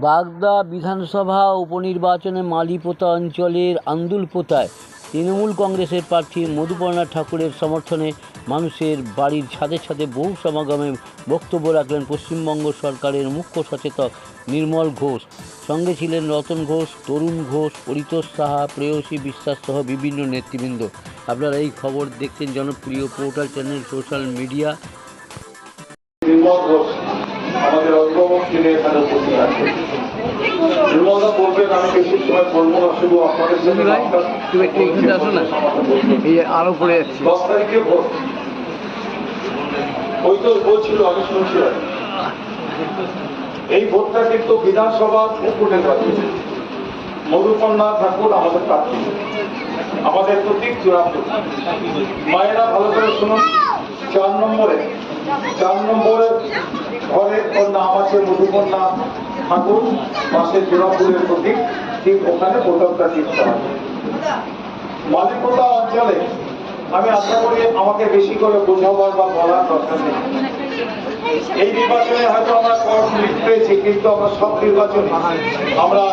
বাগদা বিধানসভা উপনির্বাচনে মালিপোতা অঞ্চলের আন্দুলপোতায় তৃণমূল কংগ্রেসের প্রার্থী মধুপর্ণা ঠাকুরের সমর্থনে মানুষের বাড়ির ছাদে ছাদে বহু সমাগমে বক্তব্য রাখলেন পশ্চিমবঙ্গ সরকারের মুখ্য সচেতক নির্মল ঘোষ। সঙ্গে ছিলেন রতন ঘোষ, তরুণ ঘোষ, পরিতোষ সাহা, প্রেয়সী বিশ্বাস সহ বিভিন্ন নেতৃবৃন্দ। আপনারা এই খবর দেখছেন জনপ্রিয় পোর্টাল চ্যানেল সোশ্যাল মিডিয়া। আমাদের অগ্রবর্তী এখানে উপস্থিত আছে। নির্মলদা বলবেন, আমি বেশি সময় বলবো না, শুধু আপনাদের সাথে আরো পড়ে যাচ্ছে 10 তারিখে ভোট। ওই তো বলছিল, আমি শুনছিলাম এই ভোটটা কিন্তু বিধানসভা উপনির্বাচন। মধুপর্ণা ঠাকুর আমাদের প্রার্থী, আমাদের প্রতীক চূড়ান্ত। মায়েরা ভালো করে শুনুন, 4 নম্বরে ঘরে ওর নাম আছে মধুপর্ণা ঠাকুর, পাশে জোড়াপুরের প্রতীক, ঠিক ওখানে ভোটারটা টিপতে হবে। মালিপোতা অঞ্চলে আমি আশা করি আমাকে বেশি করে বোঝাবার বা বলার দরকার নেই। এই নির্বাচনে হয়তো আমরা কম লিড পেয়েছি, কিন্তু আমরা সব নির্বাচনে আমরা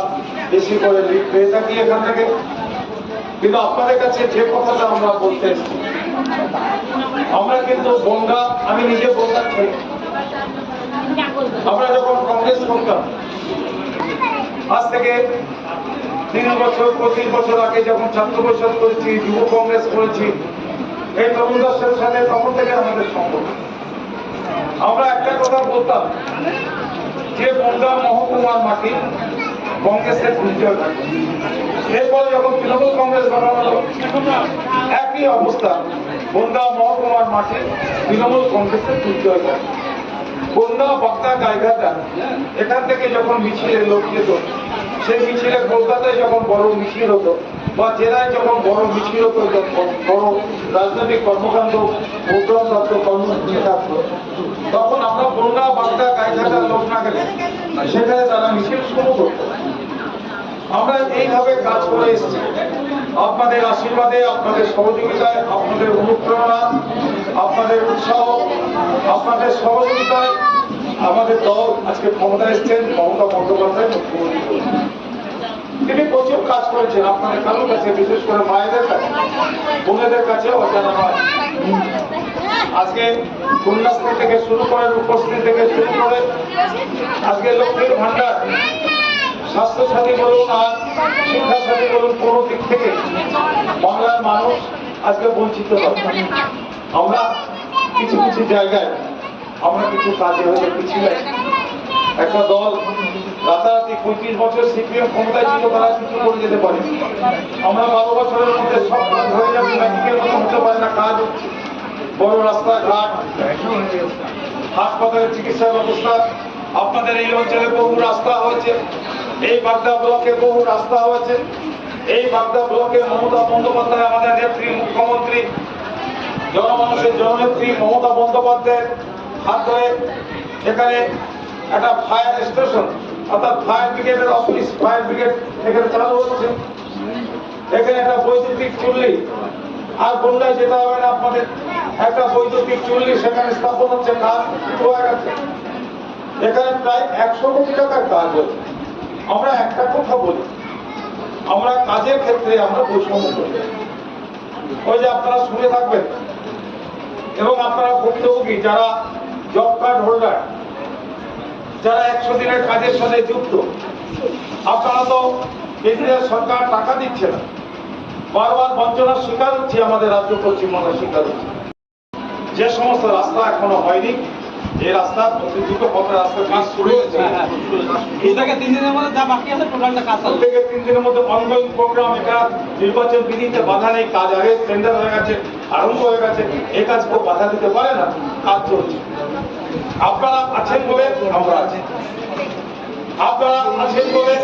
বেশি করে লিড পেয়ে থাকি এখান থেকে। কিন্তু আপনাদের কাছে যে কথাটা আমরা বলতে, আমরা কিন্তু বনগা, আমি নিজে বনগা ছিলাম। আমরা যখন কংগ্রেস করতাম, আজ থেকে 3 বছর 25 বছর আগে যখন ছাত্র পরিষদ করেছি, যুব কংগ্রেস করেছি, এই তরুণদের সাথে তখন থেকে আমাদের সম্পর্ক। আমরা একটা কথা বলতাম যে বনগা মহকুমার মাটি কংগ্রেসের দুর্জয় থাকে। এরপরে যখন তৃণমূল কংগ্রেস বানানো হলো, একই অবস্থা, বনগা মহকুমার মাঠে তৃণমূল কংগ্রেসের দুর্জয় থাকে। বনগা বাগদা জায়গাটা, এখান থেকে যখন মিছিলে লোক যেত, সেই মিছিলে কলকাতায় যখন বড় মিছিল হতো বা জেলায় যখন বড় মিছিল হতো, বড় রাজনৈতিক কর্মকাণ্ড প্রোগ্রামপ্রাপ্ত কর্মসূচি থাকতো, তখন আমরা বনগা বাগদা গাইঘাটার লোক না গেলে সেখানে তারা মিছিল শুরু করতো। আমরা এইভাবে কাজ করে এসেছি। আপনাদের আশীর্বাদে, আপনাদের সহযোগিতায়, আপনাদের অনুপ্রেরণা, আপনাদের উৎসাহ, আপনাদের সহযোগিতায় আমাদের দল আজকে ক্ষমতায় এসেছেন। মমতা বন্দ্যোপাধ্যায় মুখ্যমন্ত্রী, তিনি প্রচুর কাজ করেছেন আপনাদের কারোর কাছে, বিশেষ করে মায়েদের কাছে, বোনেদের কাছে অজানা নয়। আজকে কন্যাশ্রী থেকে শুরু করে, রূপশ্রী থেকে শুরু করে, আজকে লক্ষ্মীর ভান্ডার, স্বাস্থ্যসাথী বলুন আর শিক্ষাসাথী বলুন, কোনো দিক থেকে বাংলার মানুষ আজকে বঞ্চিত হবে। আমরা কিছু কিছু জায়গায় আমরা কিছু কাজে হয়তো পিছিয়ে একটা দল রাতারাতি 25 বছর সিপিএম ক্ষমতায় ছিল, তারা কিছু করে যেতে পারে। আমরা 12 বছরের মধ্যে সব কাজ হয়ে যাবে, ম্যাজিকের মতো হতে পারে না। কাজ হচ্ছে, বড় রাস্তাঘাট, হাসপাতালের চিকিৎসা ব্যবস্থা, আপনাদের এই অঞ্চলে বহু রাস্তা হয়েছে, এই বাগদা ব্লকে বহু রাস্তা হয়েছে। এই বাগদা ব্লকে মমতা বন্দ্যোপাধ্যায়, আমাদের নেত্রী, মুখ্যমন্ত্রী, জনমানুষের জননেত্রী মমতা বন্দ্যোপাধ্যায়ের হাত ধরে এখানে একটা ফায়ার স্টেশন, অর্থাৎ ফায়ার ব্রিগেডের অফিস, ফায়ার ব্রিগেড এখানে চালু হচ্ছে। এখানে একটা বৈদ্যুতিক চুল্লি, আর বন্যায় যেতে হবে না আপনাদের, একটা বৈদ্যুতিক চুল্লি সেখানে স্থাপন হচ্ছে, কাজ শুরু হয়ে গেছে। এখানে প্রায় 100 কোটি টাকার কাজ হচ্ছে। আমরা একটা কথা বলি, আমরা কাজের ক্ষেত্রে আমরা বৈষম্য করি। ওই যে আপনারা শুনে থাকবেন এবং আপনারা ভুক্তভোগী, যারা জব কার্ড হোল্ডার, যারা 100 দিনের কাজের সাথে যুক্ত, আপনারা তো কেন্দ্রীয় সরকার টাকা দিচ্ছে না, বারবার বঞ্চনার শিকার হচ্ছে আমাদের রাজ্য, পশ্চিমবঙ্গের শিকার হচ্ছে। যে সমস্ত রাস্তা এখনো হয়নি, যে রাস্তা দ্রুত পথে রাস্তার কাজ শুরু হয়েছে, 3 দিনের মধ্যে যা বাকি আছে টোটালটা কাজ হবে। প্রত্যেকের 3 দিনের মধ্যে অনগোয়িং প্রোগ্রাম। এটা নির্বাচন বিধিতে বাধা নেই, কাজ আগে টেন্ডার হয়ে গেছে, আরম্ভ হয়ে গেছে, এই কাজ কেউ বাধা দিতে পারে না, কাজ চলছে। আপনারা আছেন বলে আমরা আছি, আপনারা আছেন বলে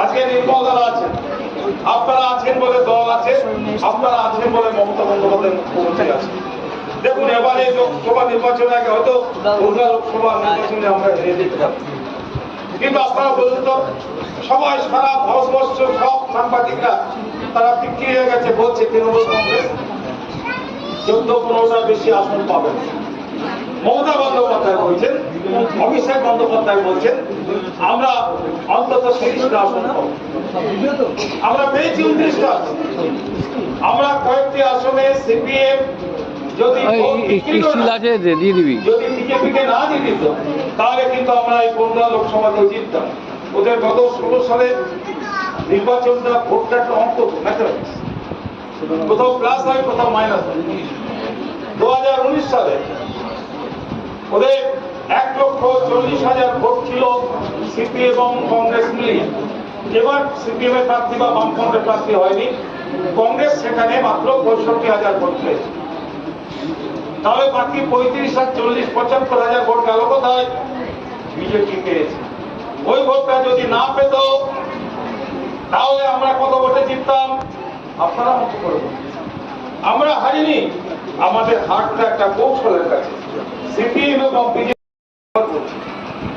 আজকে নির্মল দল আছে, আপনারা আছেন বলে দল আছে, আপনারা আছেন বলে মমতা বন্দ্যোপাধ্যায় মুখ্যমন্ত্রী আছে। দেখুন, এবারে লোকসভা নির্বাচনের আগে হয়তো লোকসভা নির্বাচনে আমরা হেরে যেতে পারি, কিন্তু আপনারা বলুন তো, সবাই সারা ভারতবর্ষ সব সাংবাদিকরা তারা বিক্রি হয়ে গেছে, বলছে তৃণমূল কংগ্রেস 14-15টা বেশি আসন পাবে। মমতা বন্দ্যোপাধ্যায় বলছেন, অভিষেক বন্দ্যোপাধ্যায় বলছেন আমরা অন্তত 30টা আসন পাবো। আমরা পেয়েছি 29টা। আমরা কয়েকটি আসনে সিপিএম যদি ভোট বিক্রি করে না, দিয়ে দিবি। যদি বিজেপিকে না দিয়ে দিত, তাহলে কিন্তু আমরা এই 15 লোকসভাতেও জিততাম। ওদের গত 16 সালে নির্বাচনটা ভোটটা একটা অঙ্ক, ম্যাথমেটিক্স, কোথাও প্লাস হয় কোথাও মাইনাস হয়। 2019 সালে ওদের 1,40,000 ভোট ছিল সিপি এবং কংগ্রেস মিলিয়ে। এবার সিপিএম এর প্রার্থী বা বামফ্রন্টের প্রার্থী হয়নি, কংগ্রেস সেখানে মাত্র 65,000 ভোট পেয়েছে। তাহলে বাকি 35 আর 40, 75,000 ভোট গেল কোথায়? বিজেপি পেয়েছে। ওই ভোটটা যদি না পেত, তাহলে আমরা কত ভোটে জিততাম? আপনারা মতো করবেন। আমরা হারিনি, আমাদের হারটা একটা কৌশলের কাছে। সিপিএম এবং বিজেপি,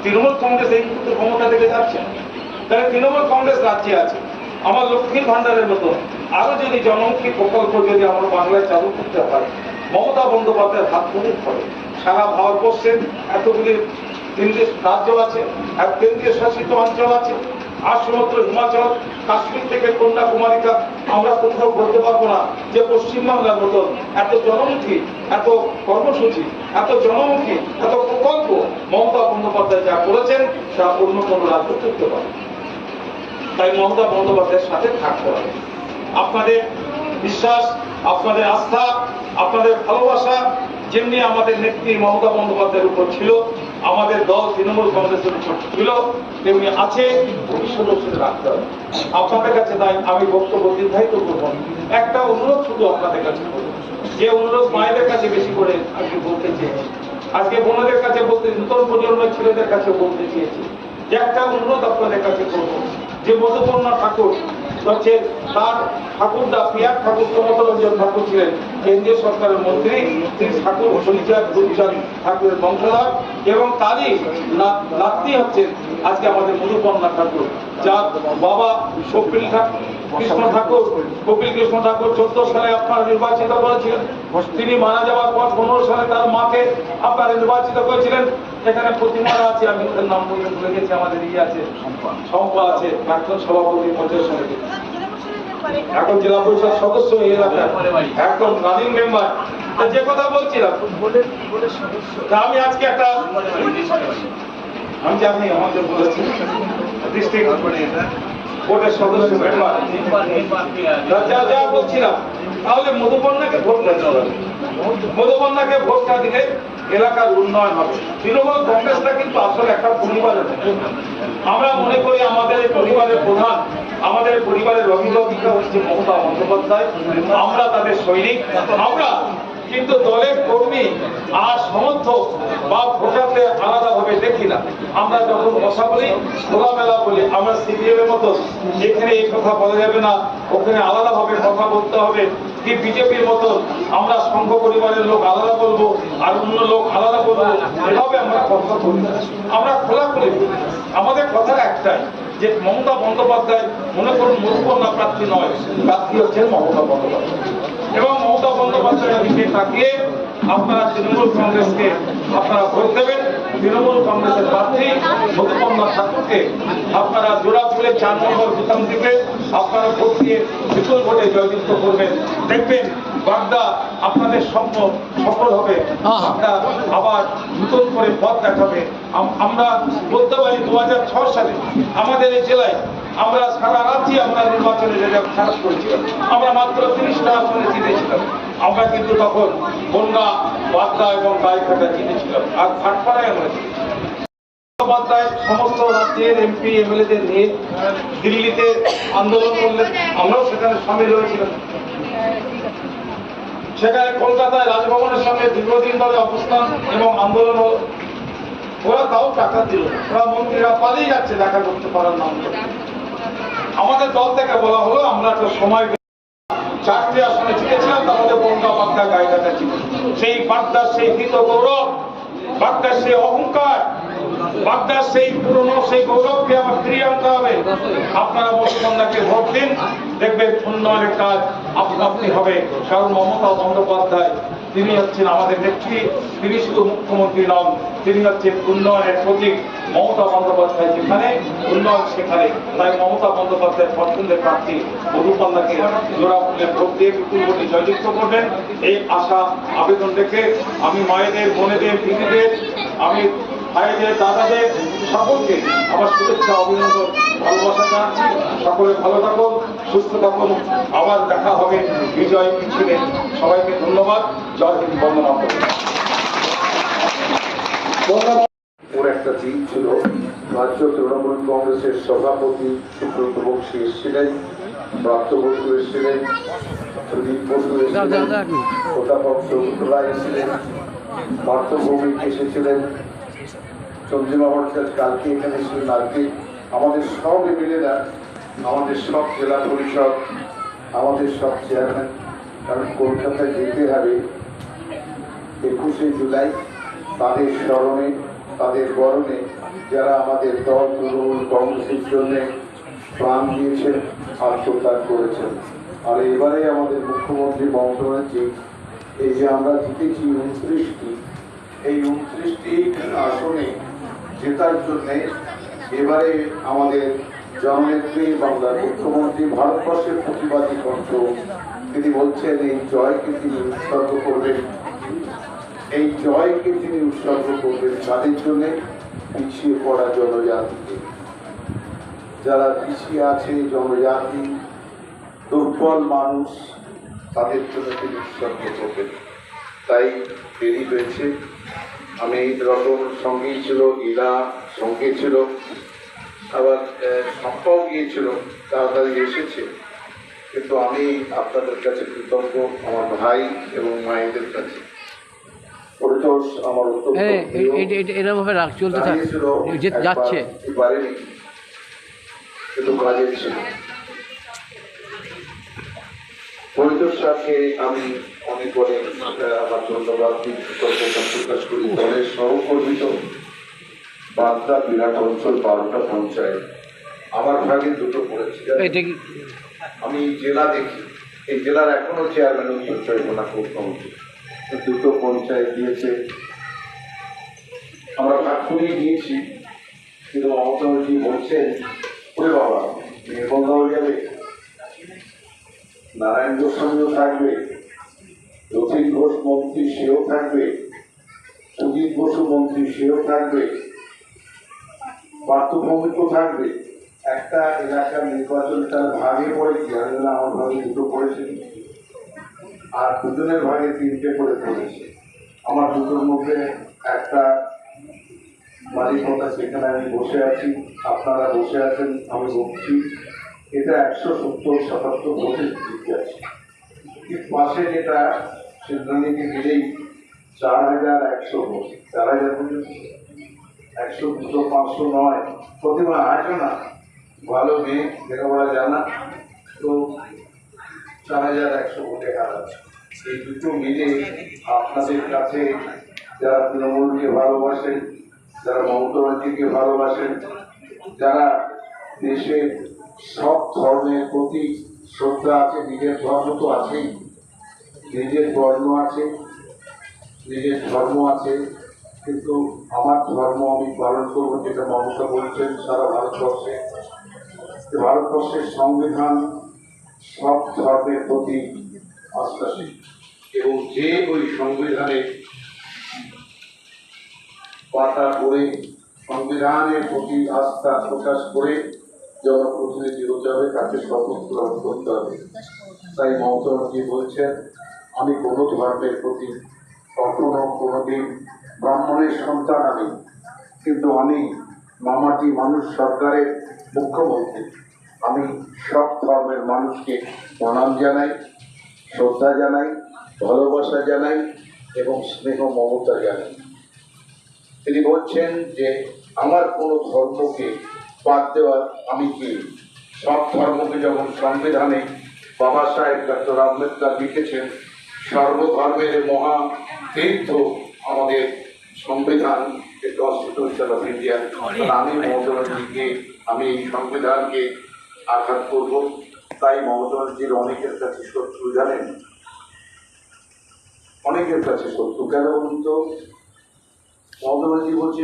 তৃণমূল কংগ্রেস এই মুহূর্তে ক্ষমতা থেকে যাচ্ছে, তাহলে তৃণমূল কংগ্রেস রাজ্যে আছে। আমার লক্ষ্মীর ভান্ডারের মতো আরো যদি জনমুখী প্রকল্প যদি আমরা বাংলায় চালু করতে পারি, মমতা বন্দ্যোপাধ্যায়ের হাত ধরে পড়ে। সারা ভারতবর্ষের এতগুলি কেন্দ্রীয় রাজ্য আছে, এক কেন্দ্রীয় শাসিত অঞ্চল আছে, আর সমুদ্র হিমাচল, কাশ্মীর থেকে কন্যাকুমারিকা, আমরা কোথাও বলতে পারবো না যে পশ্চিমবাংলার মতো এত জনমুখী, এত কর্মসূচি, এত জনমুখী, এত প্রকল্প মমতা বন্দ্যোপাধ্যায় যা করেছেন তা অন্য কোনো রাজ্য করতে পারে। তাই মমতা বন্দ্যোপাধ্যায়ের সাথে থাকতে হবে। আপনাদের বিশ্বাস, আপনাদের আস্থা, আপনাদের ভালোবাসা যেমনি আমাদের নেত্রী মমতা বন্দ্যোপাধ্যায়ের উপর ছিল, আমাদের দল তৃণমূল কংগ্রেসের উপর ছিল, তেমনি আছে, ভবিষ্যতেও সেটা রাখতে হবে। আপনাদের কাছে তাই আমি বক্তব্য দীর্ঘায়িত করব। একটা অনুরোধ শুধু আপনাদের কাছে করব, যে অনুরোধ মায়েদের কাছে বেশি করে আজকে বলতে চেয়েছি, আজকে বোনদের কাছে বলতে, নতুন প্রজন্মের ছেলেদের কাছে বলতে চেয়েছি, যে একটা অনুরোধ আপনাদের কাছে করব, যে মধুপর্ণা ঠাকুর হচ্ছে তার ঠাকুরদা পিয়ার ঠাকুর সমতরঞ্জন ঠাকুর ছিলেন কেন্দ্রীয় সরকারের মন্ত্রী, তিনি ঠাকুর হরিচাঁদ ঠাকুরের বংশধর, এবং তারই নাতনি হচ্ছেন আজকে আমাদের মধুপর্ণা ঠাকুর, যার বাবা কপিল কৃষ্ণ ঠাকুর 14 সালে আপনারা নির্বাচিত করেছিলেন। তিনি মারা যাওয়ার পর 15 সালে তার মাকে আপনারা নির্বাচিত করেছিলেন। এখানে প্রতিমারা আছে, আমি ওদের নাম ভুলে গেছি, আমাদের আছে শম্পা আছে, প্রাক্তন সভাপতি পঞ্চায়েত সমিতি, এখন জেলা পরিষদ সদস্য এই এলাকার একদম রানিং মেম্বার। যে কথা বলছিলাম, আমি আজকে একটা আমি জানি আমাদের বলেছি ডিস্ট্রিক্ট বোর্ডের সদস্য মেম্বার যা বলছিলাম, তাহলে মধুপর্ণাকে ভোট দিতে হবে। মধুপর্ণাকে ভোটটা দিলে এলাকার উন্নয়ন হবে। তৃণমূল কংগ্রেসটা কিন্তু আসলে একটা পরিবারের, আমরা মনে করি আমাদের পরিবারের প্রধান, আমাদের পরিবারের অভিভাবিকা হচ্ছে মমতা বন্দ্যোপাধ্যায়, আমরা তাদের সৈনিক। আমরা কিন্তু দলের কর্মী আর সমর্থক বা ভোটারদের আলাদাভাবে দেখি না। আমরা যখন কথা বলি, খোলামেলা বলি। আমরা সিপিএম এর মতো যেখানে এই কথা বলা যাবে না, ওখানে আলাদাভাবে কথা বলতে হবে, কি বিজেপির মতো আমরা সংঘ পরিবারের লোক আলাদা বলবো আর অন্য লোক আলাদা বলবো, এভাবে আমরা কথা বলি। আমরা খোলাখুলি বলি। আমাদের কথা একটাই, যে মমতা বন্দ্যোপাধ্যায় মনে করুন মধুপর্ণা প্রার্থী নয়, প্রার্থী হচ্ছেন মমতা বন্দ্যোপাধ্যায়, এবং মমতা বন্দ্যোপাধ্যায়ের দিকে তাকিয়ে আপনারা তৃণমূল কংগ্রেসকে আপনারা ভোট দেবেন। তৃণমূল কংগ্রেসের প্রার্থী মধুপর্ণা ঠাকুরকে আপনারা জোড়া ফুলে 4 নম্বর বুতাম দিকে আপনারা ভোট দিয়ে বিপুল ভোটে জয়যুক্ত করবেন। দেখবেন বাগদা আপনাদের স্বপ্ন সফল হবে, বাগদা আবার নতুন করে পথ দেখাবে। আমরা বলতে পারি 2006 সালে আমাদের এই জেলায় আমরা সারা রাজ্যে আমরা নির্বাচনে রেজাল্ট খারাপ করেছিলাম, আমরা মাত্র 30টা আসনে জিতেছিলাম। আমরা কিন্তু তখন বনগা, বাগদা এবং গাইঘাটা জিতেছিলাম, আর ভাটপাড়ায় আমরা বন্দ্যোপাধ্যায় সমস্ত রাজ্যের এমপি এমএলএদের নিয়ে দিল্লিতে আন্দোলন করলেন, আমরাও সেখানে সামিল হয়েছিলাম। সেখানে কলকাতায় রাজভবনের সঙ্গে দীর্ঘদিন ধরে অবস্থান এবং আন্দোলন হল। ওরা তাও টাকা দিল, ওরা মন্ত্রীরা পালিয়ে যাচ্ছে দেখা করতে পারার নাম করে। আমাদের দল থেকে বলা হলো আমরা তো সময় 4টে আসনে জিতেছিলাম, তার মধ্যে বনগা, বাগদা, গাইঘাটা ছিল। সেই বাগদার সেই কৃত গৌরব, বাগদার সেই অহংকার, বাগদার সেই পুরনো সেই গৌরবকে আবার ফিরিয়ে আনতে হবে। আপনারা মধুপর্ণাকে ভোট দিন, দেখবেন উন্নয়নের কাজ আপনি হবে। কারণ মমতা বন্দ্যোপাধ্যায় তিনি হচ্ছেন আমাদের নেত্রী, তিনি শুধু মুখ্যমন্ত্রী নন, তিনি হচ্ছেন উন্নয়নের প্রতীক। মমতা বন্দ্যোপাধ্যায় যেখানে, উন্নয়ন সেখানে। তাই মমতা বন্দ্যোপাধ্যায়ের পছন্দের প্রার্থী মধুপাল্লাকে জোড়া ফুলে ভোট দিয়ে বিপুল ভোটে জয়যুক্ত করবেন, এই আশা আবেদন রেখে আমি মায়েদের, বোনেদের, দিদিদের, আমি ভাইদের, দাদাদের সকলকে আমার শুভেচ্ছা, অভিনন্দন, ভালোবাসা জানাচ্ছি। সকলে ভালো থাকুন, সুস্থ থাকুন, আবার দেখা হবে বিজয় মিছিলে। সবাইকে ধন্যবাদ। জয় হিন্দ, বন্দনা করুন। ওর একটা দিন ছিল, রাজ্য তৃণমূল কংগ্রেসের সভাপতি সুব্রত বক্সী এসেছিলেন, প্রাপ্ত বসু এসেছিলেন, সুদীপ বসু এসেছিলেন, প্রতাপক চৌধুরায় এসেছিলেন, পার্থ ভৌমিক এসেছিলেন, চন্দ্রিমা ভট্টাচার্য কালকে এখানে এসেছিলেন। আজকে আমাদের সব এমএলএরা, আমাদের সব জেলা পরিষদ, আমাদের সব চেয়ারম্যান, কারণ কলকাতায় যেতে হবে 21শে জুলাই, তাদের স্মরণে, তাদের বরণে যারা আমাদের দল তৃণমূল কংগ্রেসের জন্য প্রাণ দিয়েছেন, আত্মত্যাগ করেছেন। আর এবারে আমাদের মুখ্যমন্ত্রী মমতা ব্যানার্জি, এই যে আমরা জিতেছি 29টি, এই 29টি আসনে জেতার জন্যে এবারে আমাদের জননেত্রী বাংলার মুখ্যমন্ত্রী, ভারতবর্ষের প্রতিবাদী কণ্ঠ, তিনি বলছেন এই জয়কে তিনি উৎসর্গ করবেন, এই জয়কে তিনি উৎসর্গ করবেন তাদের জন্য পিছিয়ে পড়া জনজাতিকে। যারা পিছিয়ে আছে, জনজাতি, দুর্বল মানুষ, তাদের জন্য তিনি উৎসর্গ করবেন। তাই দেরি হয়েছে। আমি রতন সঙ্গেই ছিল, ইলা সঙ্গে ছিল, আবার সম্পাও গিয়েছিল, তাড়াতাড়ি এসেছে। কিন্তু আমি আপনাদের কাছে কৃতজ্ঞ, আমার ভাই এবং মায়েদের কাছে। পরিতোষ আমার অত্যন্ত এরকম ভাবে রাগ চলতে যাচ্ছে, পারেনি, কিন্তু কাজের ছিল। পরিতোষ সাহেবকে আমি অনেক অনেক আমার ধন্যবাদ কৃতজ্ঞতা প্রকাশ করি। দলের সহকর্মী তো বাগদা বিরাট অঞ্চল 12টা পঞ্চায়েত আমার ভাগে দুটো করেছি। আমি জেলা দেখি, এই জেলার এখনো চেয়ারম্যান উত্তর চব্বিশ মুখ্যমন্ত্রী দুটো পঞ্চায়েত দিয়েছে, আমরা ভাগ করেই দিয়েছি। কিন্তু মমতা ব্যানার্জি বলছেন, ওরে বাবা নির্মল হয়ে যাবে, নারায়ণ গোস্বামীও থাকবে, রথিন ঘোষ মন্ত্রী সেও থাকবে, সুজিত বসু মন্ত্রী সেও থাকবে, পার্থ ভৌমিকও থাকবে। একটা এলাকার নির্বাচন তার ভাগে পড়ে কি, আমার ভাগে দুটো পড়েছে, আর দুজনের ভাগে 3টে করে পড়েছে। আমার দুটোর মধ্যে একটা মালিকতা, সেখানে আমি বসে আছি, আপনারা বসে আছেন, আমি বলছি এটা 170-77 ভোটের দিকে আছে। ঠিক পাশে যেটা সিদ্ধান্তিকে গেলেই 4100 ভোট, 4000 পর্যন্ত 100, 200, 500 নয়, প্রতিমা আসে না, ভালো মেয়ে, লেখাপড়া জানা, তো 4100 ভোটে হারাচ্ছে। এই দুটো মিলে আপনাদের কাছে যারা তৃণমূলকে ভালোবাসেন, যারা মমতা ব্যানার্জিকে ভালোবাসেন, যারা দেশের সব ধর্মের প্রতি শ্রদ্ধা আছে, নিজের ধর্ম তো আছেই, নিজের বর্ণ আছে, নিজের ধর্ম আছে, কিন্তু আমার ধর্ম আমি পালন করবো, যেটা মমতা বলছেন সারা ভারতবর্ষে। ভারতবর্ষের সংবিধান সব ধর্মের প্রতি আস্থাশীল, এবং যে ওই সংবিধানে পাতা করে সংবিধানের প্রতি আস্থা প্রকাশ করে জনপ্রতিনিধি হতে হবে, তাকে শপথ গ্রহণ করতে হবে। তাই মমতা ব্যানার্জি বলছেন, আমি কোনো ধর্মের প্রতি কখনো কোনোদিন, ব্রাহ্মণের সন্তান আমি, কিন্তু আমি মামাটি মানুষ সরকারের মুখ্যমন্ত্রী, আমি সব ধর্মের মানুষকে প্রণাম জানাই, শ্রদ্ধা জানাই, ভালোবাসা জানাই এবং স্নেহ মমতা জানাই। তিনি বলছেন যে আমার কোনো ধর্মকে বাদ দেওয়ার আমি কি, সব ধর্মকে যখন সংবিধানে বাবা সাহেব ডক্টর আম্বেদকর লিখেছেন, সর্বধর্মের মহা তীর্থ আমাদের সংবিধান, কনস্টিটিউশন অফ ইন্ডিয়া। আমি মমতা ব্যানার্জিকে, আমি এই সংবিধানকে আঘাত করব, তাই মমতা ব্যানার্জির অনেকের কাছে শত্রু জানেন, অনেকের কাছে শত্রু কেন বলুন তো? মমতা ব্যানার্জি বলছে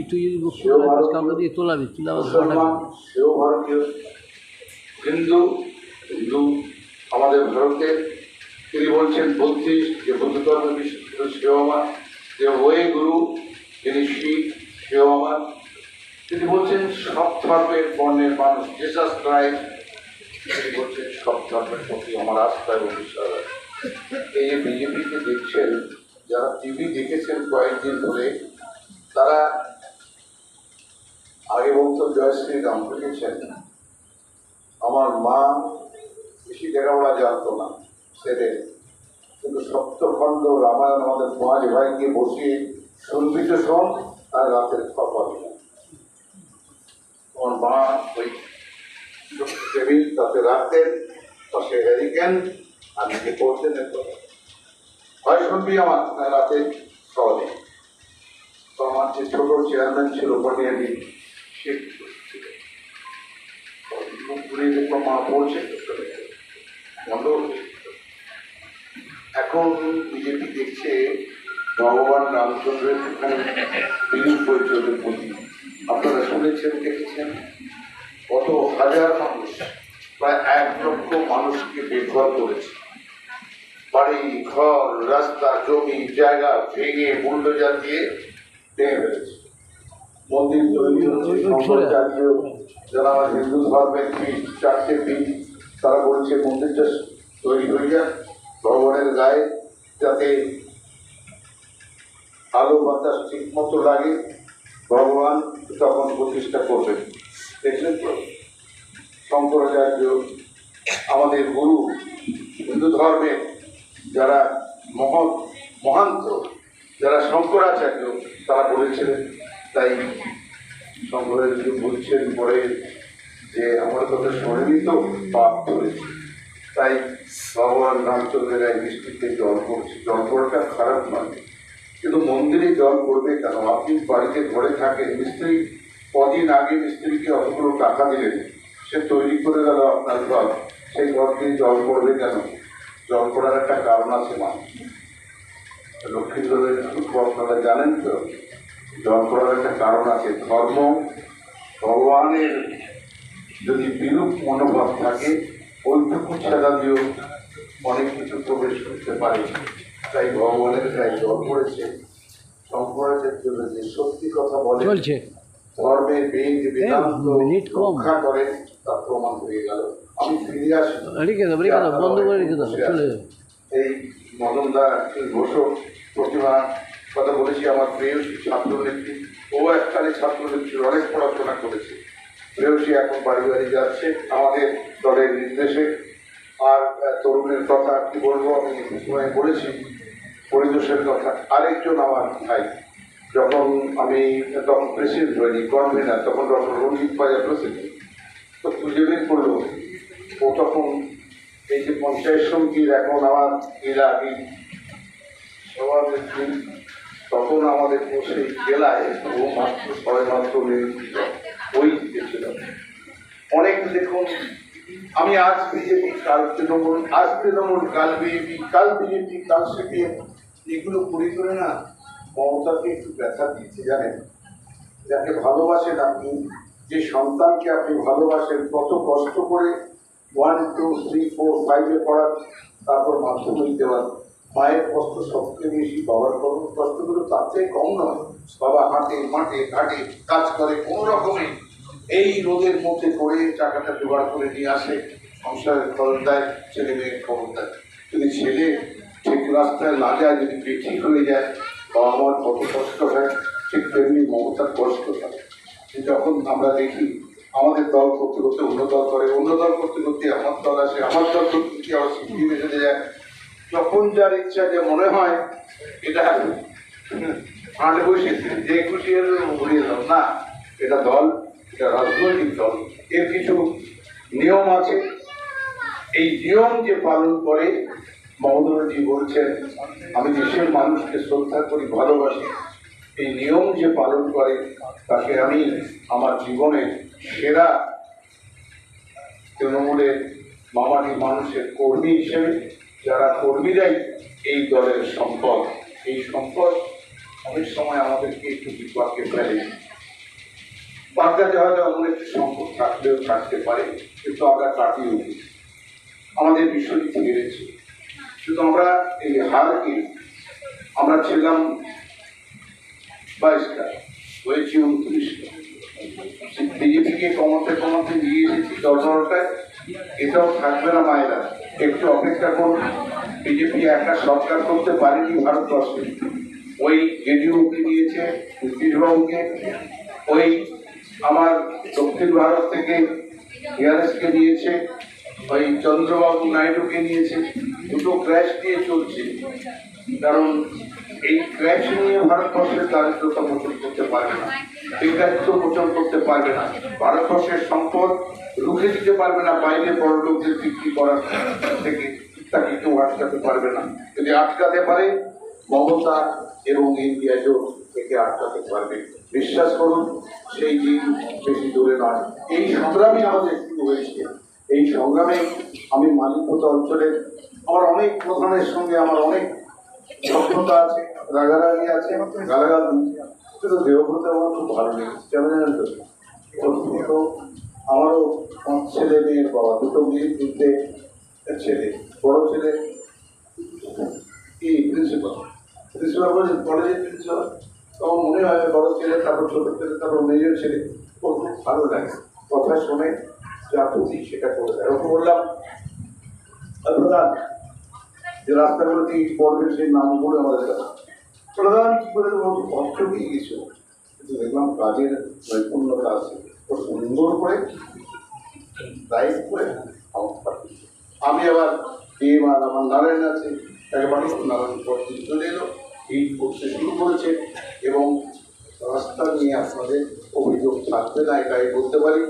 তুই যদি সেও ভারতীয়, কাউকে দিয়ে তোলাবি তুলে আবার মুসলমান সেও ভারতীয়, হিন্দু হিন্দু আমাদের ভারতের। তিনি বলছেন বুদ্ধিস্ট, যে বৌদ্ধ ধর্ম বিশ্বাস সেও আমার, যে ওয়ে গুরু তিনি শিখ সেও আমার। তিনি বলছেন সব ধর্মের বর্ণের মানুষ, জেসাস ক্রাইস্ট, তিনি বলছেন সব ধর্মের প্রতি আমার আস্থা এবং বিশ্বাস আছে। এই যে বিজেপিকে দেখছেন, যারা টিভি দেখেছেন কয়েকদিন ধরে, তারা আগে বলতো জয় শ্রীরাম লিখেছেন। আমার মা বেশি লেখাপড়া জানতো না সেরে, কিন্তু সপ্তখণ্ড রামায়ণ আমাদের 5 ভাইকে বসিয়ে শুনবি তো শোন, আর রাতের খাবার। আমার মা ওই টেবিল তাতে রাখতেন, পাশে হ্যারিকেন, আর নিজে পড়তেন। হয় শুনবি আমার, রাতে খাওয়া নেই। তো আমার যে ছোট চেয়ারম্যান ছিল পটিয়ালি, সে মা পড়ছে বন্ধ। এখন বিজেপি দেখছে ভগবান রামচন্দ্রের এখানে বিলুপ হয়ে চলে প্রতি। আপনারা শুনেছেন, দেখেছেন কত হাজার মানুষ, প্রায় 1 লক্ষ মানুষকে বেঘর করেছে। বাড়ি ঘর রাস্তা জমি জায়গা ভেঙে বুলডোজার দিয়ে ভেঙে ফেলেছে। মন্দির তৈরি হচ্ছে, শঙ্করাচার্য যারা আমার হিন্দু ধর্মের পীঠ, 4টে পীঠ, তারা বলছে মন্দিরটা তৈরি হয়ে যায় ভগবানের গায়ে, যাতে আলো বাতাস ঠিক মতো লাগে, ভগবান তখন প্রতিষ্ঠা করবেন। দেখলেন তো শঙ্করাচার্য আমাদের গুরু, হিন্দু ধর্মের যারা মহান্ত, যারা শঙ্করাচার্য, তারা বলেছিলেন। তাই শঙ্করাচার্য বলছেন পরে যে আমার কথা শোনেনি তো পাপ ধরেছে। তাই ভগবান রামচন্দ্রের এই বৃষ্টিতে জল পড়ছে, জল পড়াটা খারাপ নয়, কিন্তু মন্দিরে জল পড়বে কেন? আপনি বাড়িতে ঘরে থাকেন, মিস্ত্রি কদিন আগে মিস্ত্রিকে অতগুলো টাকা দিলেন, সে তৈরি করে গেল আপনার ঘর, সেই ঘর দিয়ে জল পড়বে কেন? জল পড়ার একটা কারণ আছে। মা লক্ষ্মী জলের আপনারা জানেন তো, জল পড়ার একটা কারণ আছে। ধর্ম ভগবানের যদি বিরূপ মনোভাব থাকে, ওইটুকু ছেড়া দিয়েও অনেক কিছু প্রবেশ করতে পারে। তাই ভগবানের গায়ে জল পড়েছে। শঙ্করাচার্য যে সত্যি কথা বলে, চলছে ধর্মের বেদ বেদান্ত মিনিট কম। রক্ষা করে, তা প্রমাণ হয়ে গেল। আমি ফিরে আসি, রেখে দাও বন্ধ করে রেখে দাও, চলে যাবে। এই মদনদা ঘোষক প্রতিমা কথা বলেছি, আমার প্রেয়সী ছাত্র নেত্রী, ও এককালে ছাত্র নেত্রী, অনেক পড়াশোনা করেছে। প্রেয়সী এখন বাড়ি বাড়ি যাচ্ছে আমাদের দলের নির্দেশে। আর তরুণের কথা কি বলবো, আমি সময় বলেছি পরিবেশের কথা। আরেকজন আমার ভাই, যখন আমি তখন প্রেসিডেন্ট হয়নি, কনভেনার, তখন ডক্টর রঞ্জিত পাজা প্রেসিডেন্ট, তো খুঁজে বের করলো। ও তখন এই যে পঞ্চায়েত সমিতির এখন আমার এলাকি সভানেত্রী, তখন আমাদের সেই জেলায় ও মাত্র 6 মাত্র ওই দিয়েছিল। অনেক দেখুন, আমি আজ বিজেপি, কাল তৃণমূল, আজ তৃণমূল, কাল বিজেপি, কাল বিজেপি, কাল সিপিএম, এগুলো করি করে না মমতাকে একটু ব্যথা দিচ্ছে। জানেন, যাকে ভালোবাসেন আপনি, যে সন্তানকে আপনি ভালোবাসেন, কত কষ্ট করে 1, 2, 3, 4, 5-এ পড়ান, তারপর মাধ্যমিক দেওয়ার, মায়ের কষ্ট সবচেয়ে বেশি, বাবার কষ্টগুলো তার থেকে কম নয়। বাবা হাঁটে মাঠে ঘাটে কাজ করে, কোনো রকমে এই রোদের মধ্যে করে টাকাটা জোগাড় করে নিয়ে আসে, সংসারের খরচ দেয়, ছেলে মেয়ের খবর দেয়। যদি ছেলে ঠিক রাস্তায় না যায়, যদি বেঠিক হয়ে যায়, বাবা মার কত কষ্ট হয়, ঠিক তেমনি মমতার কষ্ট হয়। যখন আমরা দেখি আমাদের দল করতে করতে অন্য দল করে, অন্য দল করতে করতে আমার দল আসে, আমার দল করতে করতে আবার সিপিএমে চলে যায়। যখন যার ইচ্ছা, যে মনে হয় এটা ফাঁড় বসেছে, যে খুশি হলে ঘুরিয়ে দাও না, এটা দল, এটা রাজনৈতিক দল, এর কিছু নিয়ম আছে। এই নিয়ম যে পালন করে, মমতা ব্যানার্জি বলছেন আমি দেশের মানুষকে শ্রদ্ধা করি, ভালোবাসি, এই নিয়ম যে পালন করে তাকে আমি আমার জীবনের সেরা তৃণমূলের মামাটি মানুষের কর্মী হিসেবে, যারা কর্মীরাই এই দলের সম্পদ। এই সম্পদ অনেক সময় আমাদেরকে একটু বিপাকে ফেলে। বাগদাতে হয়তো এমন একটি সম্পদ থাকলেও থাকতে পারে, কিন্তু আমরা কাটিয়ে উঠি, আমাদের বিশ্বজিৎ হেরেছে। কিন্তু আমরা এই হারকে, আমরা ছিলাম 22টা, হয়েছি 29টা। বিজেপিকে কমাতে কমাতে নিয়ে এসেছি 18টায়। এটাও থাকবে না মায়েরা, একটু অপেক্ষা করুন। বিজেপি একটা সরকার করতে পারেনি ভারতবর্ষে। ওই জেডিইউকে নিয়েছে, নীতিশবাবুকে, ওই আমার দক্ষিণ ভারত থেকে টিআরএসকে নিয়েছে, ওই চন্দ্রবাবু নাইডুকে নিয়েছে। দুটো ক্র্যাশ নিয়ে চলছে, কারণ এই ক্র্যাশ নিয়ে ভারতবর্ষের দারিদ্রতা মোচন করতে পারবে না, বেকারত্ব মোচন করতে পারবে না, ভারতবর্ষের সম্পদ রুখে দিতে পারবে না, বাইরে বড় লোকদের বিক্রি করার থেকে তাকে কেউ আটকাতে পারবে না। যদি আটকাতে পারে, মমতা এবং ইন্ডিয়া জোট থেকে আটকাতে পারবে। বিশ্বাস করুন, সেই দিন বেশি দূরে নয়। এই সংগ্রামই আমাদের শুরু হয়েছে। এই সংগ্রামে আমি মালিকপত অঞ্চলের আমার অনেক প্রধানের সঙ্গে আমার অনেক সভ্যতা আছে, রাগারাগি আছে, গালাগালি, কিন্তু দেহব্রত আমার খুব ভালো লেগেছে। কেন জানেন তো, আমারও 5 ছেলে মেয়ের বাবা, 2 মেয়ের 2 ছেলে। বড় ছেলে কি প্রিন্সিপাল বলে কলেজের প্রিন্সিপাল। তখন মনে হয় বড় ছেলে, তারপর ছোট ছেলে, তারপর মেজর ছেলে। খুব ভালো লাগে, কথা শুনে যা বুঝি সেটা করে দেয়। ওকে বললাম প্রধান, যে রাস্তাগুলো কি পড়বে সেই নামগুলো আমাদের কাছে। প্রধান কি করে কষ্ট দিয়ে গেছো, কিন্তু দেখলাম কাজের নৈপুণ্যতা আছে, ও সুন্দর করে গাইড করে আমি আবার আমার নারায়ণ আছে, তাকে পাঠিয়ে নারায়ণ পরদিন চলে এলো, এই করতে শুরু করেছে। এবং রাস্তা নিয়ে আপনাদের অভিযোগ থাকবে না, এটাই বলতে পারি।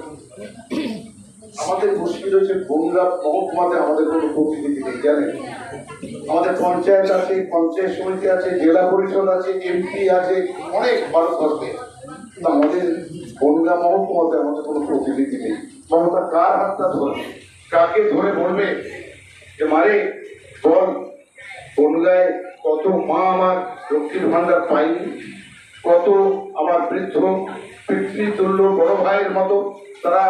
আমাদের মুশকিল হচ্ছে গঙ্গা মহকুমাতে আমাদের কোনো প্রতিনিধি নেই, জানেন। আমাদের পঞ্চায়েত আছে, পঞ্চায়েত সমিতি আছে, জেলা পরিষদ আছে, এমপি আছে, অনেক ভারতবর্ষে। আমাদের গঙ্গা মহকুমাতে আমাদের কোনো প্রতিনিধি নেই। মমতা কার হাতটা ধরবে, কাকে ধরে বলবে যে মারে বল, গঙ্গায় কত মা আমার লক্ষ্মীর ভান্ডার পাইনি, কত আমার বৃদ্ধ পিতৃতুল্য বড় ভাইয়ের মতো তারা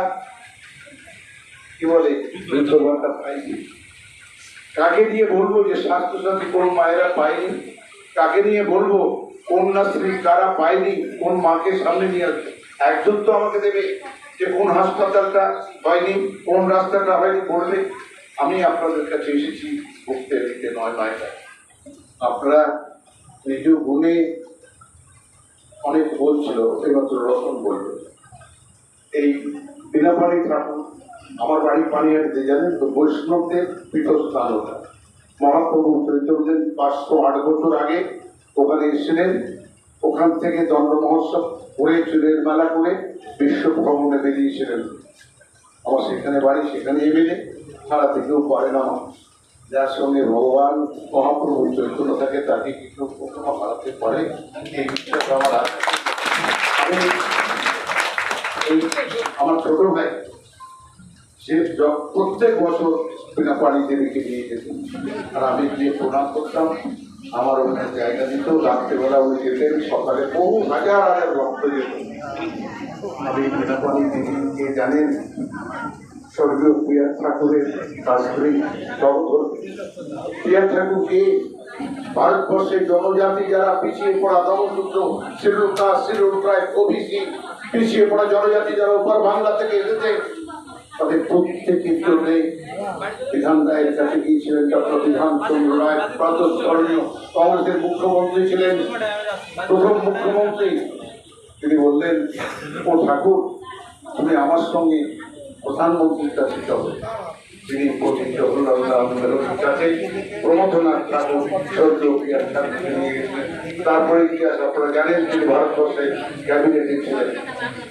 কি বলে বৃদ্ধ ভাতা পাইনি। কাকে দিয়ে বলবো যে স্বাস্থ্যসাথী কোন মায়েরা পায়নি, কাকে নিয়ে বলবো কন্যাশ্রী কারা পায়নি, কোন মাকে সামনে নিয়ে আসবে। একজন তো আমাকে দেবে যে কোন হাসপাতালটা হয়নি, কোন রাস্তাটা হয়নি বলবে। আমি আপনাদের কাছে এসেছি ভুগতে দিতে নয়। আপনারা নিজ গুণে অনেক বলছিল, এইমাত্র রতন বলবে এই বিনাপানি ঠাকুর আমার বাড়ি পানিহাটিতে, জানেন তো, বৈষ্ণবদের পীঠস্থান ওটা। মহাপ্রভু চৈতন্যদেব 508 বছর আগে ওখানে এসেছিলেন। ওখান থেকে দণ্ড মহোৎসব করে, চুলের মেলা করে বিশ্ব ভ্রমণে বেরিয়েছিলেন। আমার সেখানে বাড়ি, সেখানে এমএলএ, ছাড়া থেকেও পারে না মানুষ। যার সঙ্গে ভগবান মহাপ্রভু চৈতন্য থাকে তাকে কিছু কখনো হারাতে পারে, এই বিশ্বাস আমার আছে। আমার ছোট ভাই সে প্রত্যেক বছর বিনা পানিতে রেখে দিয়ে যেত, আর আমি গিয়ে প্রণাম করতাম। আমার ওখানে জায়গা দিত, রাত্রেবেলা উনি যেতেন, সকালে বহু হাজার হাজার ভক্ত যেত। আমি বিনা পানি দিদিকে জানেন, স্বর্গীয় প্রিয়া ঠাকুরের শাস্ত্রী জগধর। প্রিয়া ঠাকুরকে ভারতবর্ষের জনজাতি যারা পিছিয়ে পড়া, দমসূত্র, schedule caste, schedule tribe, OBC, পিছিয়ে পড়া জনজাতি যারা উপর বাংলা থেকে এসেছে, তাদের প্রত্যেকের জন্য বিধান রায়ের কাছে গিয়েছিলেন। ডক্টর বিধান চন্দ্র রায় প্রাতঃস্মরণীয় কংগ্রেসের মুখ্যমন্ত্রী ছিলেন, প্রথম মুখ্যমন্ত্রী। তিনি বললেন, ও ঠাকুর, তুমি আমার সঙ্গে প্রধানমন্ত্রীর কাছে চলো। তিনি পণ্ডিত জওহরলাল নেহরুর কাছে প্রমথনাথ ঠাকুর স্বর্গীয় প্রিয়া ঠাকুরকে নিয়ে গেছিলেন। তারপরে ইতিহাস আপনারা জানেন, তিনি ভারতবর্ষে ক্যাবিনেটে ছিলেন।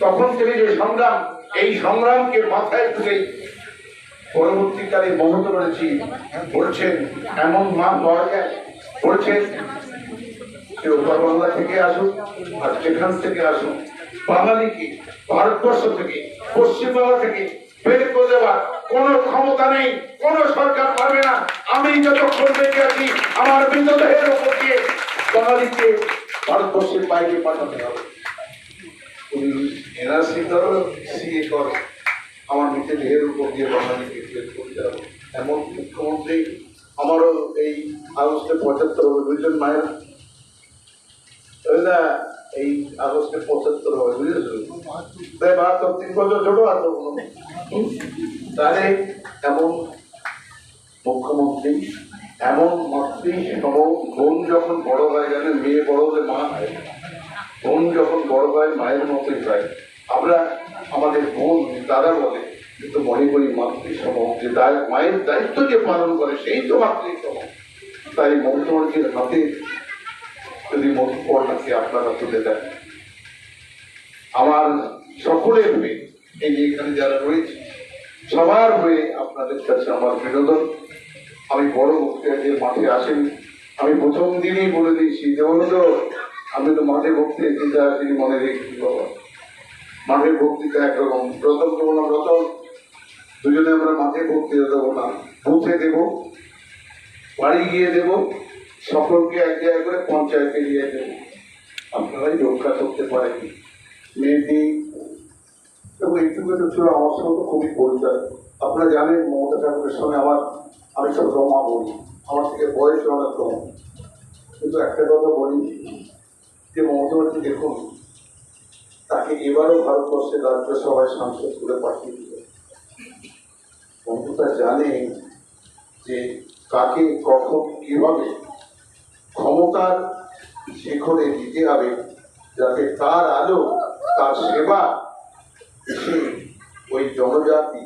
তখন তিনি যে সংগ্রাম, এই সংগ্রামকে মাথায় তুলেই পরবর্তীকালে মমতা করেছি বলছেন এমন মা পাওয়া যায়, বলছেন সে উত্তর বাংলা থেকে আসুন আর যেখান থেকে আসুন, বাঙালিকে ভারতবর্ষ থেকে, পশ্চিমবাংলা থেকে বের করে দেওয়ার কোনো ক্ষমতা নেই, কোনো সরকার পারবে না। আমি যতক্ষণ বেঁচে আছি আমার মৃতদেহের উপর দিয়ে বাঙালিকে ভারতবর্ষের বাইরে পাঠাতে হবে। উনি এনআরসি করো, সিএ করো, আমার মৃতদেহের উপর দিয়ে বাঙালিকে বের করতে হবে। এমন মুখ্যমন্ত্রী আমারও এই আগস্টে 75 হবে, বুঝলেন মায়ের না, এই আগস্টে 75 হবে, বুঝেছো? তাই 3 বছর ছোট আর তো কোনো তাহলে এমন মুখ্যমন্ত্রী, এমন মন্ত্রী সম বোন যখন বড় হয়, জানেন মেয়ে বড় হলে মা হয়, বোন যখন বড় হয় মায়ের মতোই হয়। আমরা আমাদের বোন দাদা বলে, কিন্তু মনে করি মাতৃ সম, যে মায়ের দায়িত্ব যে পালন করে সেই তো মাতৃ সম। তাই মমতার হাতে যদি মধুপর্ণাকে আপনারা তুলে দেন, আমার সকলের হয়ে, এই যে এখানে যারা রয়েছে সবার হয়ে আপনাদের কাছে আমার বিনোদন। আমি বড় বক্তৃতার মাঠে আসেনি, আমি প্রথম দিনই বলে দিয়েছি যে আমি তো মাঠে বক্তৃতা আসিনি, মনে রেখেছি বাবা। মাঠের বক্তৃতা একরকম, প্রথম দেবো না প্রথম, দুজনে আমরা মাঠে বক্তৃতা দেবো না, বুথে দেব, বাড়ি গিয়ে দেব, সকলকে এক জায়গায় করে পঞ্চায়েতে গিয়ে দেবো। আপনারাই রক্ষা করতে পারেন মেয়েটি এবং এইটুকু ছিল আমার সঙ্গে খুবই পরিচয়। আপনারা জানেন মমতা ঠাকুরের সঙ্গে আমি সব রমা বলি, আমার থেকে বয়স অনেক কম, কিন্তু একটা কথা বলি যে মমতা ব্যানার্জি দেখুন, তাকে এবারও ভারতবর্ষের রাজ্যসভায় সাংসদ করে পাঠিয়ে দিল। মমতা জানে যে কাকে কখন কিভাবে ক্ষমতার শিখরে দিতে হবে, যাতে তার আলো, তার সেবা সে ওই জনজাতি,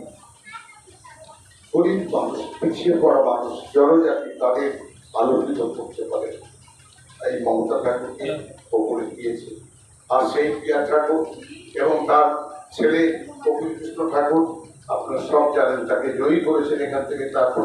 গরিব মানুষ, পিছিয়ে পড়া মানুষ, জনজাতি তাদের আলোকিত করতে পারে। এই মমতা ঠাকুরকে ওপরে দিয়েছে। আর সেই প্রিয়া ঠাকুর এবং তার ছেলে কপিল কৃষ্ণ ঠাকুর, আপনারা সব জানেন, তাকে জয়ী করেছেন এখান থেকে। তারপর